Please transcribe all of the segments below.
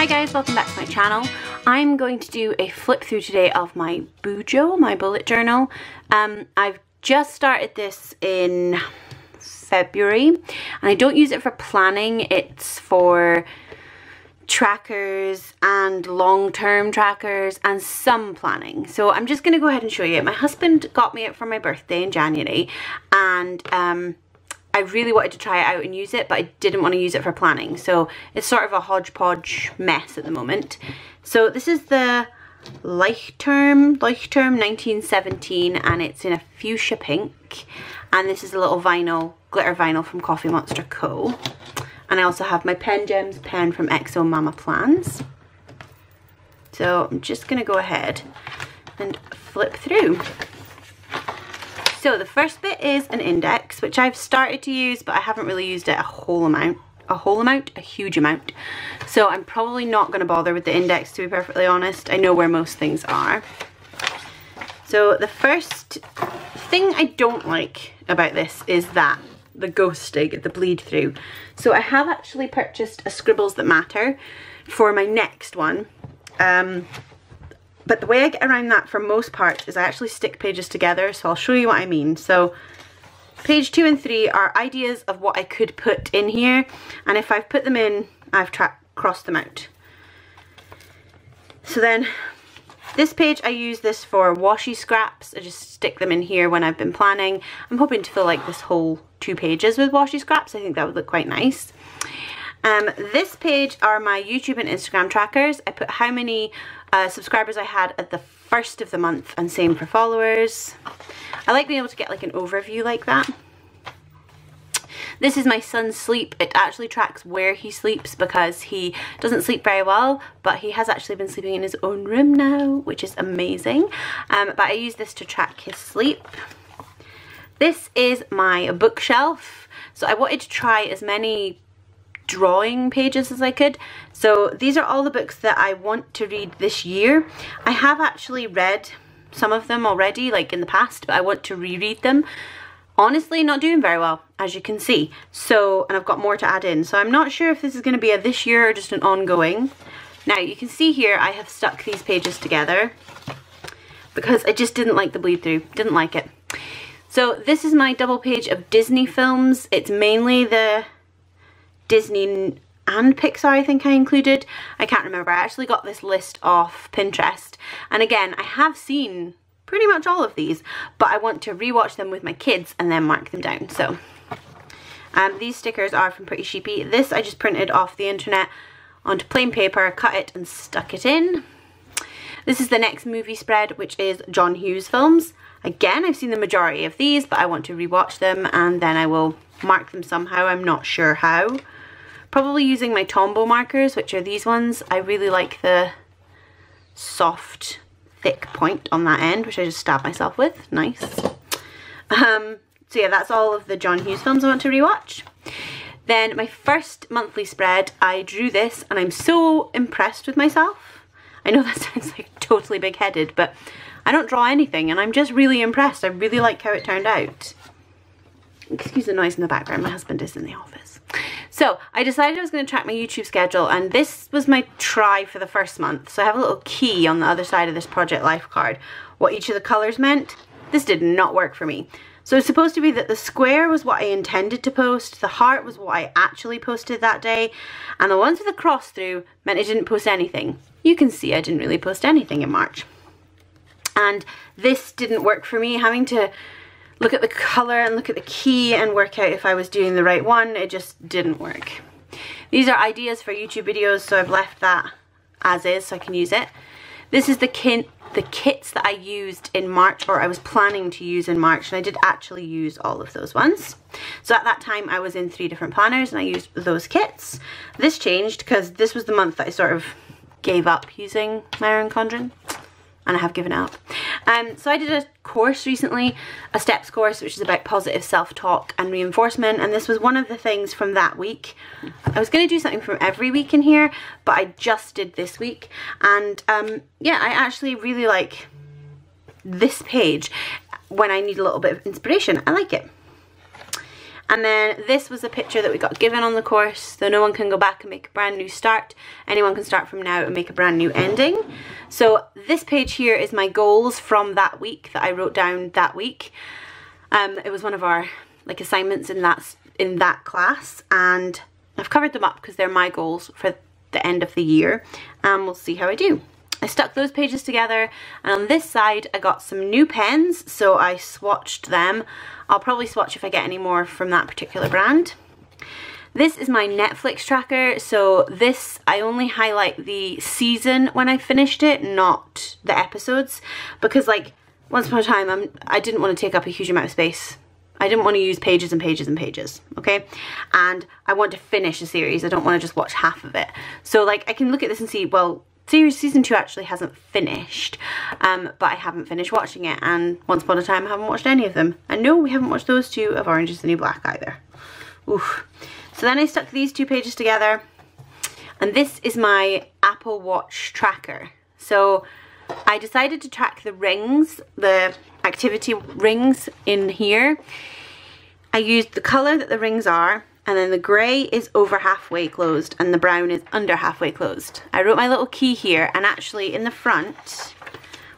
Hi guys, welcome back to my channel. I'm going to do a flip through today of my Bujo, my bullet journal. I've just started this in February and I don't use it for planning, it's for trackers and long-term trackers and some planning. So I'm just going to go ahead and show you it. My husband got me it for my birthday in January and I really wanted to try it out and use it, but I didn't want to use it for planning. So it's sort of a hodgepodge mess at the moment. So this is the Leuchtturm 1917 and it's in a fuchsia pink. And this is a little vinyl, glitter vinyl from Monsterz Co. And I also have my Pen Gems pen from XO Mama Plans. So I'm just going to go ahead and flip through. So the first bit is an index, which I've started to use, but I haven't really used it a huge amount. So I'm probably not going to bother with the index, to be perfectly honest. I know where most things are. So the first thing I don't like about this is that the ghosting, the bleed through. So I have actually purchased a Scribbles That Matter for my next one. But the way I get around that for most parts is I actually stick pages together, so I'll show you what I mean. So page 2 and 3 are ideas of what I could put in here, and if I've put them in, I've crossed them out. So then this page, I use this for washi scraps. I just stick them in here when I've been planning. I'm hoping to fill like this whole 2 pages with washi scraps. I think that would look quite nice. This page are my YouTube and Instagram trackers. I put how many subscribers I had at the first of the month and same for followers. I like being able to get like an overview like that. This is my son's sleep. It actually tracks where he sleeps because he doesn't sleep very well, but he has actually been sleeping in his own room now, which is amazing. But I use this to track his sleep. This is my bookshelf. So I wanted to try as many drawing pages as I could. So these are all the books that I want to read this year. I have actually read some of them already, like in the past, but I want to reread them. Honestly, not doing very well, as you can see. So, and I've got more to add in. So I'm not sure if this is going to be a this year or just an ongoing. Now you can see here I have stuck these pages together because I just didn't like the bleed through, didn't like it. So this is my double page of Disney films. It's mainly the Disney and Pixar I think I included. I can't remember. I actually got this list off Pinterest. And again, I have seen pretty much all of these, but I want to rewatch them with my kids and then mark them down. So these stickers are from Pretty Sheepy. This I just printed off the internet onto plain paper, cut it and stuck it in. This is the next movie spread, which is John Hughes films. Again, I've seen the majority of these, but I want to rewatch them and then I will mark them somehow. I'm not sure how. Probably using my Tombow markers, which are these ones. I really like the soft, thick point on that end, which I just stab myself with. Nice. So yeah, that's all of the John Hughes films I want to rewatch. Then my first monthly spread, I drew this and I'm so impressed with myself. I know that sounds like totally big-headed, but I don't draw anything and I'm just really impressed. I really like how it turned out. Excuse the noise in the background, my husband is in the office. So I decided I was going to track my YouTube schedule and this was my try for the first month. So I have a little key on the other side of this Project Life card, what each of the colours meant. This did not work for me. So it's supposed to be that the square was what I intended to post, the heart was what I actually posted that day, and the ones with the cross through meant I didn't post anything. You can see I didn't really post anything in March. And this didn't work for me, having to look at the colour and look at the key and work out if I was doing the right one. It just didn't work. These are ideas for YouTube videos, so I've left that as is so I can use it. This is the kits that I used in March, or I was planning to use in March, and I did actually use all of those ones. So at that time I was in 3 different planners and I used those kits. This changed because this was the month that I sort of gave up using my Erin Condren. And I have given up. So I did a course recently, a steps course, which is about positive self-talk and reinforcement, and this was one of the things from that week. I was going to do something from every week in here, but I just did this week, and yeah, I actually really like this page when I need a little bit of inspiration. I like it. And then this was a picture that we got given on the course, so no one can go back and make a brand new start. Anyone can start from now and make a brand new ending. So this page here is my goals from that week that I wrote down that week. It was one of our like assignments in that class, and I've covered them up because they're my goals for the end of the year, and we'll see how I do. I stuck those pages together, and on this side I got some new pens, so I swatched them. I'll probably swatch if I get any more from that particular brand. This is my Netflix tracker, so this, I only highlight the season when I finished it, not the episodes, because like once upon a time I didn't want to take up a huge amount of space. I didn't want to use pages and pages and pages, okay? And I want to finish a series. I don't want to just watch half of it. So like I can look at this and see, well, season 2 actually hasn't finished, but I haven't finished watching it, and once upon a time I haven't watched any of them. And no, we haven't watched those two of Orange is the New Black either. Oof. So then I stuck these two pages together, and this is my Apple Watch tracker. So I decided to track the rings, the activity rings in here. I used the colour that the rings are, and then the grey is over halfway closed and the brown is under halfway closed. I wrote my little key here, and actually in the front,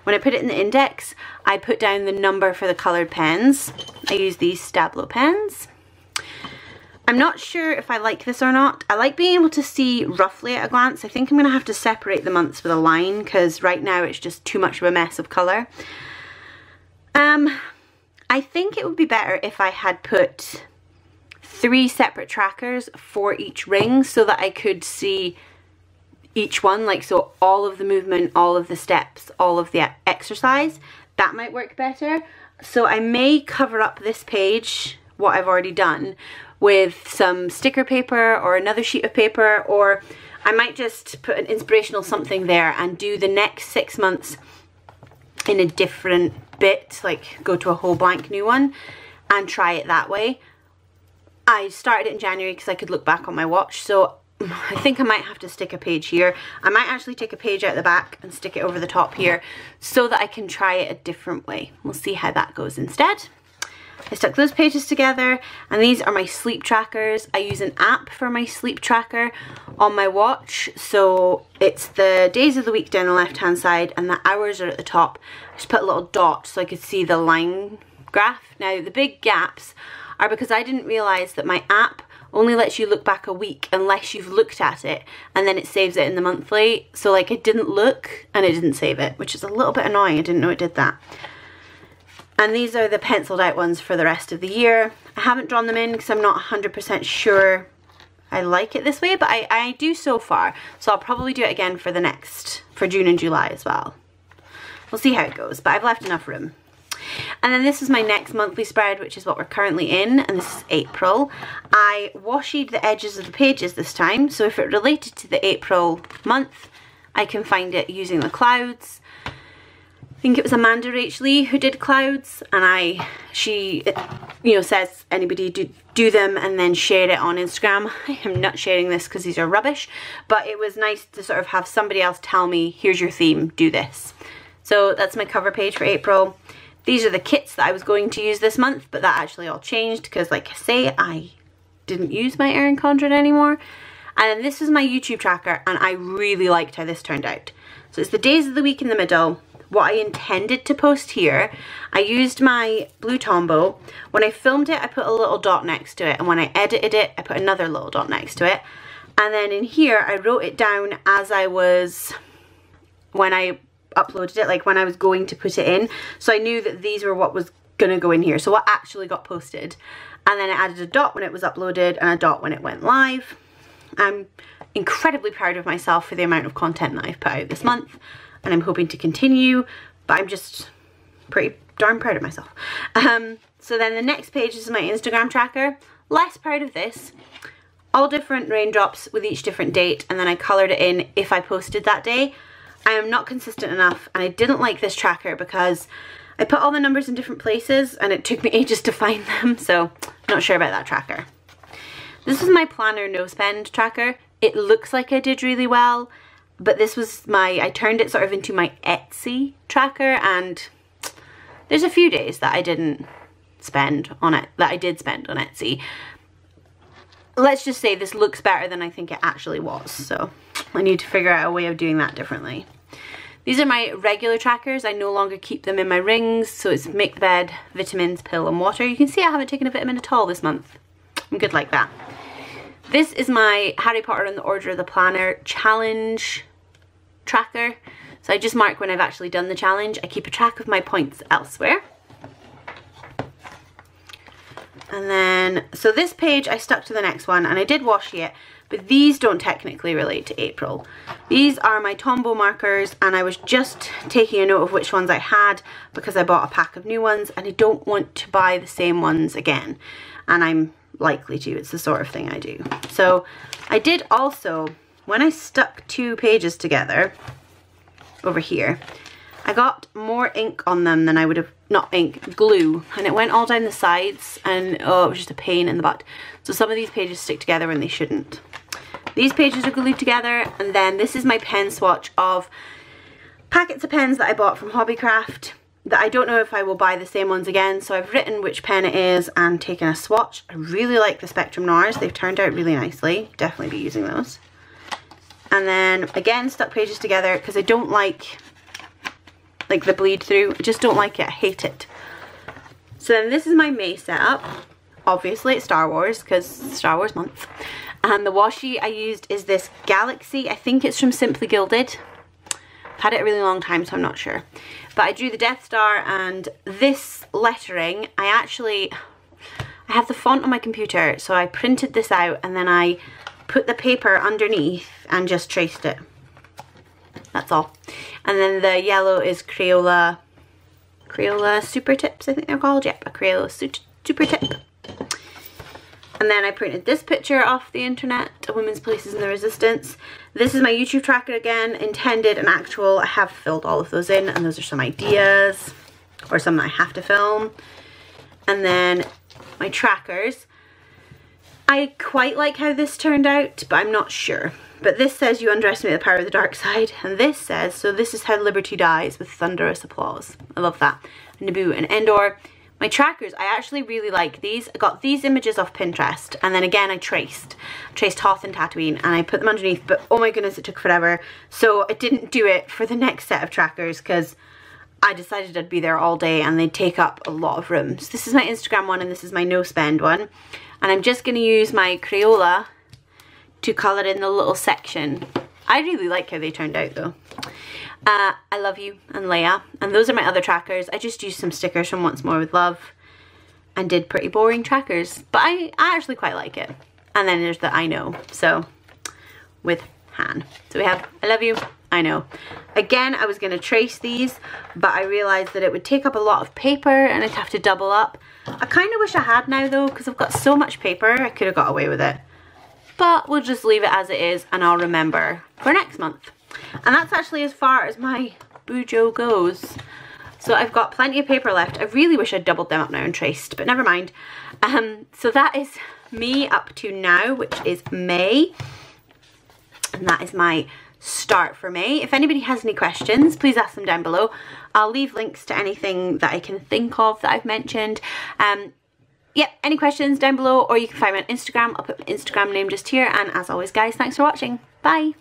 when I put it in the index, I put down the number for the coloured pens. I use these Stablo pens. I'm not sure if I like this or not. I like being able to see roughly at a glance. I think I'm going to have to separate the months with a line, because right now it's just too much of a mess of colour. I think it would be better if I had put 3 separate trackers for each ring so that I could see each one, like so all of the movement, all of the steps, all of the exercise. That might work better. So I may cover up this page, what I've already done, with some sticker paper or another sheet of paper, or I might just put an inspirational something there and do the next 6 months in a different bit, like go to a whole blank new one and try it that way. I started it in January because I could look back on my watch, so I think I might have to stick a page here. I might actually take a page out the back and stick it over the top here so that I can try it a different way. We'll see how that goes instead. I stuck those pages together, and these are my sleep trackers. I use an app for my sleep tracker on my watch, so it's the days of the week down the left hand side and the hours are at the top. I just put a little dot so I could see the line graph. Now the big gaps are because I didn't realise that my app only lets you look back a week unless you've looked at it, and then it saves it in the monthly. So like it didn't look and it didn't save it, which is a little bit annoying. I didn't know it did that. And these are the penciled out ones for the rest of the year. I haven't drawn them in because I'm not 100% sure I like it this way, but I do so far. So I'll probably do it again for for June and July as well. We'll see how it goes, but I've left enough room. And then this is my next monthly spread, which is what we're currently in, and this is April. I washied the edges of the pages this time, so if it related to the April month, I can find it using the clouds. I think it was Amanda Rach Lee who did clouds, and she you know, says anybody do them and then share it on Instagram. I am not sharing this because these are rubbish, but it was nice to sort of have somebody else tell me, here's your theme, do this. So that's my cover page for April. These are the kits that I was going to use this month, but that actually all changed because, like I say, I didn't use my Erin Condren anymore. And then this is my YouTube tracker, and I really liked how this turned out. So it's the days of the week in the middle. What I intended to post here, I used my blue Tombow. When I filmed it, I put a little dot next to it, and when I edited it, I put another little dot next to it. And then in here, I wrote it down as I was, when I uploaded it, like when I was going to put it in. So I knew that these were what was gonna go in here, so what actually got posted. And then I added a dot when it was uploaded and a dot when it went live. I'm incredibly proud of myself for the amount of content that I've put out this month, and I'm hoping to continue, but I'm just pretty darn proud of myself. So then the next page is my Instagram tracker. Less proud of this. All different raindrops with each different date, and then I coloured it in if I posted that day. I am not consistent enough, and I didn't like this tracker because I put all the numbers in different places and it took me ages to find them, so I'm not sure about that tracker. This is my planner no spend tracker. It looks like I did really well, but this was I turned it sort of into my Etsy tracker, and there's a few days that I didn't spend on it, that I did spend on Etsy. Let's just say this looks better than I think it actually was, so I need to figure out a way of doing that differently. These are my regular trackers. I no longer keep them in my rings, so it's Make the Bed, Vitamins, Pill and Water. You can see I haven't taken a vitamin at all this month. I'm good like that. This is my Harry Potter and the Order of the Planner challenge tracker. So I just mark when I've actually done the challenge. I keep a track of my points elsewhere. And then, so this page I stuck to the next one and I did washi it, but these don't technically relate to April. These are my Tombow markers and I was just taking a note of which ones I had because I bought a pack of new ones and I don't want to buy the same ones again. And I'm likely to, it's the sort of thing I do. So I did also, when I stuck 2 pages together over here, I got more ink on them than I would have, not ink, glue, and it went all down the sides and oh, it was just a pain in the butt. So some of these pages stick together when they shouldn't. These pages are glued together, and then this is my pen swatch of packets of pens that I bought from Hobbycraft that I don't know if I will buy the same ones again, so I've written which pen it is and taken a swatch. I really like the Spectrum Noirs, they've turned out really nicely, definitely be using those. And then again stuck pages together because I don't like the bleed through, I just don't like it, I hate it. So then this is my May setup, obviously it's Star Wars because Star Wars month. And the washi I used is this Galaxy, I think it's from Simply Gilded. I've had it a really long time so I'm not sure. But I drew the Death Star and this lettering, I have the font on my computer, so I printed this out and then I put the paper underneath and just traced it. That's all. And then the yellow is Crayola Super Tips, I think they're called. Yep, a Crayola Super Tip. And then I printed this picture off the internet, A Women's Places in the Resistance. This is my YouTube tracker again, intended and actual. I have filled all of those in, and those are some ideas, or some that I have to film. And then my trackers. I quite like how this turned out, but I'm not sure. But this says you underestimate the power of the dark side, and this says, so this is how liberty dies with thunderous applause. I love that. Naboo and Endor. My trackers, I actually really like these. I got these images off Pinterest, and then again I traced Hoth and Tatooine, and I put them underneath, but oh my goodness, it took forever. So I didn't do it for the next set of trackers because I decided I'd be there all day and they'd take up a lot of room. So this is my Instagram one and this is my no spend one. And I'm just going to use my Crayola to colour in the little section. I really like how they turned out though. I love you and Leia, and those are my other trackers. I just used some stickers from Once More with Love and did pretty boring trackers, but I actually quite like it. And then there's the I Know, so with Han. So we have I love you, I know. Again, I was going to trace these, but I realised that it would take up a lot of paper and I'd have to double up. I kind of wish I had now though, because I've got so much paper, I could have got away with it. But we'll just leave it as it is and I'll remember for next month. And that's actually as far as my Bujo goes. So I've got plenty of paper left. I really wish I'd doubled them up now and traced, but never mind. So that is me up to now, which is May. And that is my start for May. If anybody has any questions, please ask them down below. I'll leave links to anything that I can think of that I've mentioned. Yep, any questions down below, or you can find me on Instagram. I'll put my Instagram name just here. And as always guys, thanks for watching. Bye.